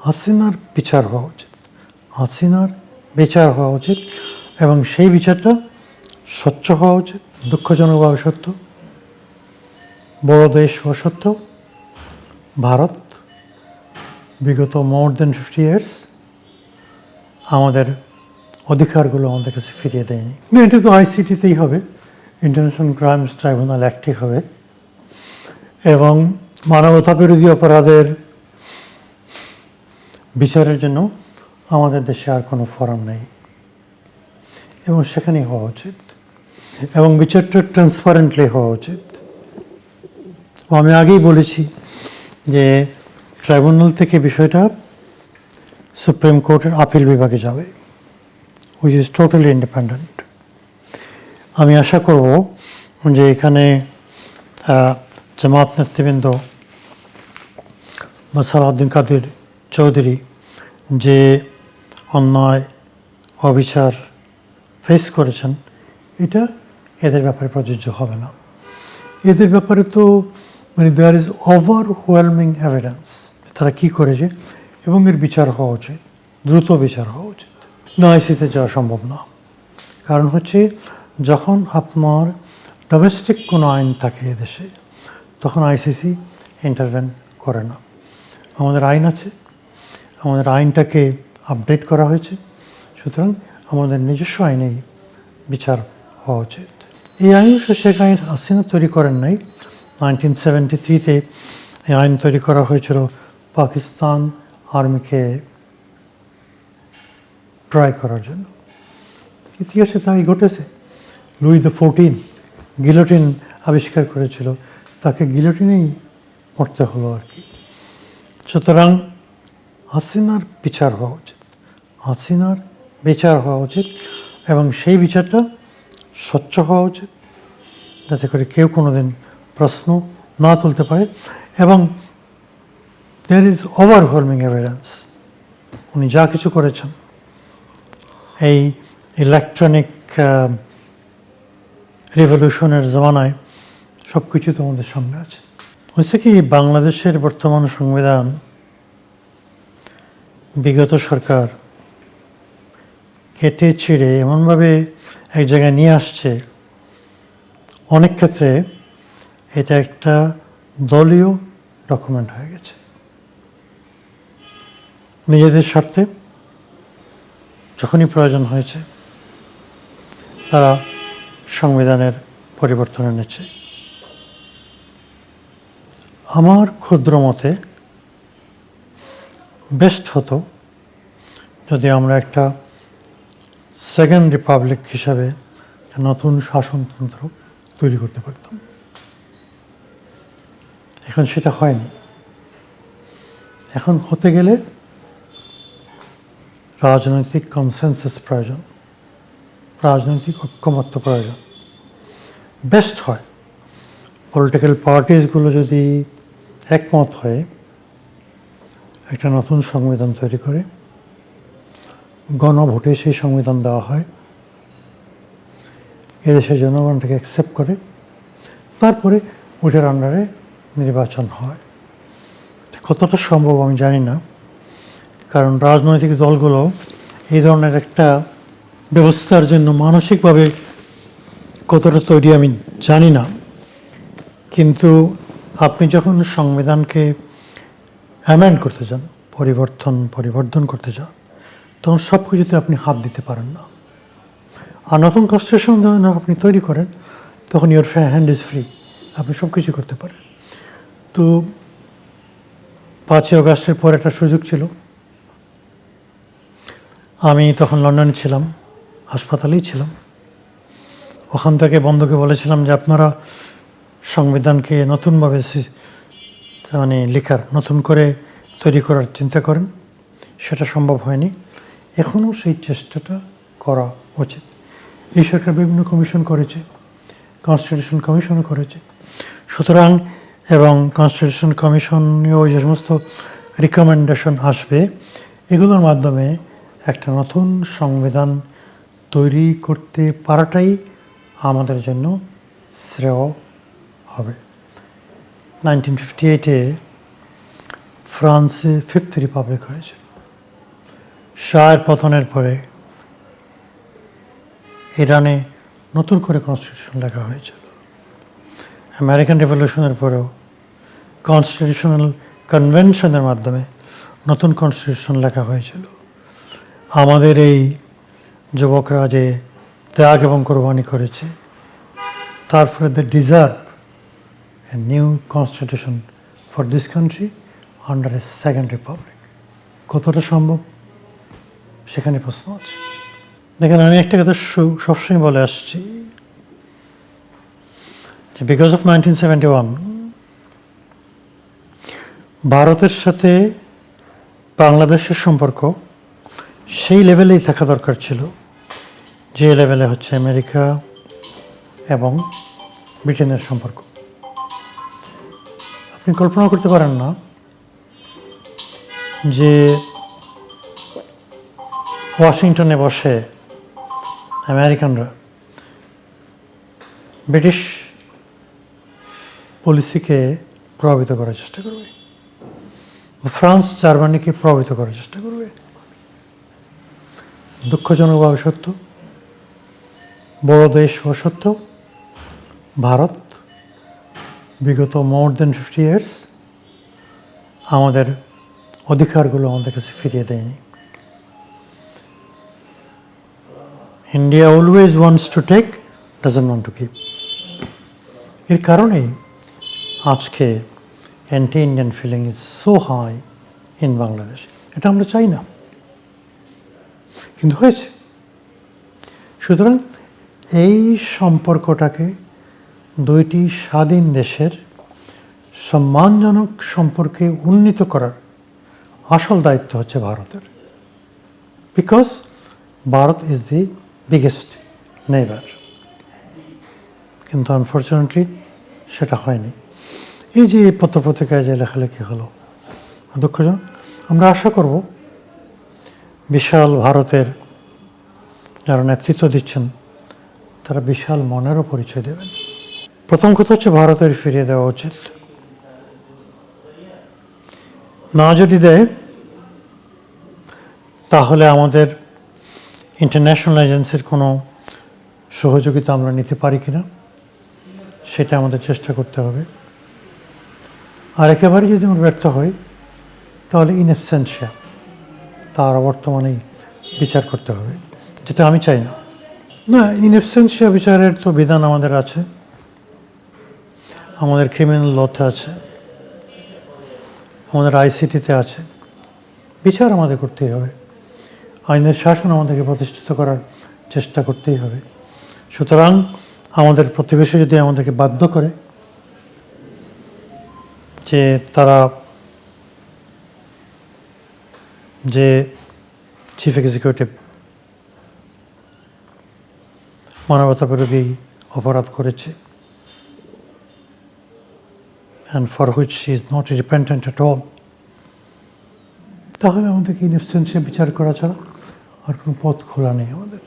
হাসিনার বিচার হওয়া উচিত, হাসিনার বিচার হওয়া উচিত এবং সেই বিচারটা স্বচ্ছ হওয়া উচিত। দুঃখজনকভাবে সত্য, বড় দেশ হওয়া সত্ত্বেও ভারত বিগত মোর দেন 50 ইয়ার্স আমাদের অধিকারগুলো আমাদের কাছে ফিরিয়ে দেয়নি। এটা তো আইসিটিতেই হবে, ইন্টারন্যাশনাল ক্রাইমস ট্রাইব্যুনাল অ্যাক্টই হবে, এবং মানবতা বিরোধী অপরাধের বিচারের জন্য আমাদের দেশে আর কোনো ফোরাম নেই এবং সেখানেই হওয়া উচিত এবং বিচারটা ট্রান্সপারেন্টলি হওয়া উচিত। আমি আগেই বলেছি যে ট্রাইব্যুনাল থেকে বিষয়টা সুপ্রিম কোর্টের আপিল বিভাগে যাবে, হুইচ ইজ টোটালি ইন্ডিপেন্ডেন্ট। আমি আশা করব যে এখানে জামাত নেতৃবৃন্দ সালাউদ্দিন কাদের চৌধুরী যে অন্যায় অবিচার ফেস করেছেন, এটা এদের ব্যাপারে প্রযোজ্য হবে না। এদের ব্যাপারে তো দেয়ার ইজ ওভারওয়েলমিং এভিডেন্স তারা কী করেছে এবং এর বিচার হওয়া উচিত, দ্রুত বিচার হওয়া উচিত। না, আইসিতে যাওয়া সম্ভব না, কারণ হচ্ছে যখন আপনার ডোমেস্টিক কোনো আইন থাকে এদেশে তখন আইসিসি ইন্টারভেন করে না। আমাদের আইন আছে, আমাদের আইনটাকে আপডেট করা হয়েছে, সুতরাং আমাদের নিজস্ব আইনেই বিচার হওয়া উচিত। এই আইন শেখ হাসিনা তৈরি করেন নাই। 1973-তে এই আইন তৈরি করা হয়েছিল পাকিস্তান আর্মিকে ট্রাই করার জন্য। ইতিহাসে তাই ঘটেছে। লুই XIV গিলোটিন আবিষ্কার করেছিল, তাকে গিলোটিনেই মরতে হলো আর কি। সুতরাং হাসিনার বিচার হওয়া উচিত, হাসিনার বিচার হওয়া উচিত এবং সেই বিচারটা স্বচ্ছ হওয়া উচিত, যাতে করে কেউ কোনো দিন প্রশ্ন না তুলতে পারে। এবং দেয়ার ইজ ওভারওয়েলমিং এভিডেন্স উনি যা কিছু করেছেন এই ইলেকট্রনিক রেভলিউশনের জমানায় সব কিছু তো আমাদের সামনে আছে। হচ্ছে কি, বাংলাদেশের বর্তমান সংবিধান বিগত সরকার কেটে ছিঁড়ে এমনভাবে এক জায়গায় নিয়ে আসছে, অনেক ক্ষেত্রে এটা একটা দলীয় ডকুমেন্ট হয়ে গেছে। নিজেদের স্বার্থে যখনই প্রয়োজন হয়েছে তারা সংবিধানের পরিবর্তন এনেছে। আমার ক্ষুদ্র মতে বেস্ট হতো যদি আমরা একটা সেকেন্ড রিপাবলিক হিসাবে নতুন শাসনতন্ত্র তৈরি করতে পারতাম। এখন সেটা হয়নি। এখন হতে গেলে রাজনৈতিক কনসেনসাস প্রয়োজন, রাজনৈতিক ঐক্যমত্য প্রয়োজন। বেস্ট হয় পলিটিক্যাল পার্টিসগুলো যদি একমত হয়ে একটা নতুন সংবিধান তৈরি করে গণভোটে সেই সংবিধান দেওয়া হয়, এদেশের জনগণটাকে অ্যাকসেপ্ট করে, তারপরে ওটার আন্ডারে নির্বাচন হয়। কতটা সম্ভব আমি জানি না, কারণ রাজনৈতিক দলগুলো এই ধরনের একটা ব্যবস্থার জন্য মানসিকভাবে কতটা তৈরি আমি জানি না। কিন্তু আপনি যখন সংবিধানকে অ্যামেন্ড করতে চান, পরিবর্ধন করতে চান, তখন সব কিছুতে আপনি হাত দিতে পারেন না। আর নতুন কনস্টিটিউশন যখন আপনি তৈরি করেন তখন ইয়োর হ্যান্ড ইজ ফ্রি, আপনি সব কিছু করতে পারেন। তো 5ই অগাস্টের পর একটা সুযোগ ছিল। আমি তখন লন্ডনে ছিলাম, হাসপাতালেই ছিলাম। ওখান থেকে বন্ধুকে বলেছিলাম যে আপনারা সংবিধানকে নতুনভাবে নতুন করে তৈরি করার চিন্তা করেন। সেটা সম্ভব হয়নি। এখনও সেই চেষ্টাটা করা উচিত। এই সরকার বিভিন্ন কমিশন করেছে, কনস্টিটিউশন কমিশনও করেছে। সুতরাং এবং কনস্টিটিউশন কমিশনেও যে সমস্ত রিকমেন্ডেশন আসবে, এগুলোর মাধ্যমে একটা নতুন সংবিধান তৈরি করতে পারাটাই আমাদের জন্য শ্রেয় হবে। 1958-এ ফ্রান্সে ফিফথ রিপাবলিক হয়েছিল। শাহের পতনের পরে ইরানে নতুন করে কনস্টিটিউশন লেখা হয়েছিল। আমেরিকান রেভলিউশনের পরেও কনস্টিটিউশনাল কনভেনশনের মাধ্যমে নতুন কনস্টিটিউশন লেখা হয়েছিল। আমাদের এই যুবকরা যে ত্যাগ এবং কোরবানি করেছে, তারপরে they deserve a new constitution for this country under a second republic. কতটা সম্ভব সেখানে প্রশ্ন আছে। দেখেন, আমি একটা কথা সবসময় বলে আসছি যে বিকজ অফ 1971 ভারতের সাথে বাংলাদেশের সম্পর্ক সেই লেভেলেই থাকা দরকার ছিল যে লেভেলে হচ্ছে আমেরিকা এবং ব্রিটেনের সম্পর্ক। আপনি কল্পনা করতে পারেন না যে ওয়াশিংটনে বসে আমেরিকানরা ব্রিটিশ পলিসিকে প্রভাবিত করার চেষ্টা করবে, ফ্রান্স জার্মানিকে প্রভাবিত করার চেষ্টা করবে। দুঃখজনকভাবে সত্য, বড় দেশ ও সত্য, ভারত বিগত মোর দেন 50 ইয়ার্স আমাদের অধিকারগুলো আমাদের কাছে ফিরিয়ে দেয়নি। India always wants to take, doesn't want to keep. এর কারণেই আজকে anti Indian feeling is so high in Bangladesh. এটা আমরা চাই না, কিন্তু হয়েছে। সুতরাং এই সম্পর্কটাকে দুইটি স্বাধীন দেশের সম্মানজনক সম্পর্কে উন্নীত করার আসল দায়িত্ব হচ্ছে ভারতের, because Bharat is the biggest neighbour. কিন্তু আনফর্চুনেটলি সেটা হয়নি। এই যে পত্রপত্রিকায় যে লেখালেখি হলো, দুঃখজনক। আমরা আশা করব বিশাল ভারতের যারা নেতৃত্ব দিচ্ছেন তারা বিশাল মনেরও পরিচয় দেবেন। প্রথম কথা হচ্ছে ভারতের ফিরিয়ে দেওয়া উচিত। না যদি দেয় তাহলে আমাদের ইন্টারন্যাশনাল এজেন্সির কোনো সহযোগিতা আমরা নিতে পারি কিনা সেটা আমাদের চেষ্টা করতে হবে। আর একেবারে যদি আমরা ব্যর্থ হই তাহলে ইন অ্যাবসেন্সিয়া তার বর্তমানেই বিচার করতে হবে, যেটা আমি চাই না। না, ইন অ্যাবসেন্সিয়া বিচারের তো বিধান আমাদের আছে, আমাদের ক্রিমিনাল লতে আছে, আমাদের আইসিটিতে আছে। বিচার আমাদের করতেই হবে, আইনের শাসন আমাদেরকে প্রতিষ্ঠিত করার চেষ্টা করতেই হবে। সুতরাং আমাদের প্রতিবেশী যদি আমাদেরকে বাধ্য করে যে তারা যে চিফ এক্সিকিউটিভ মানবতা বিরোধী অপরাধ করেছে, and for which she is not repentant at all, তাহলে আমাদেরকে ইন অ্যাবসেন্সিয়া বিচার করা ছাড়া আর কোনো পথ খোলা নেই আমাদের।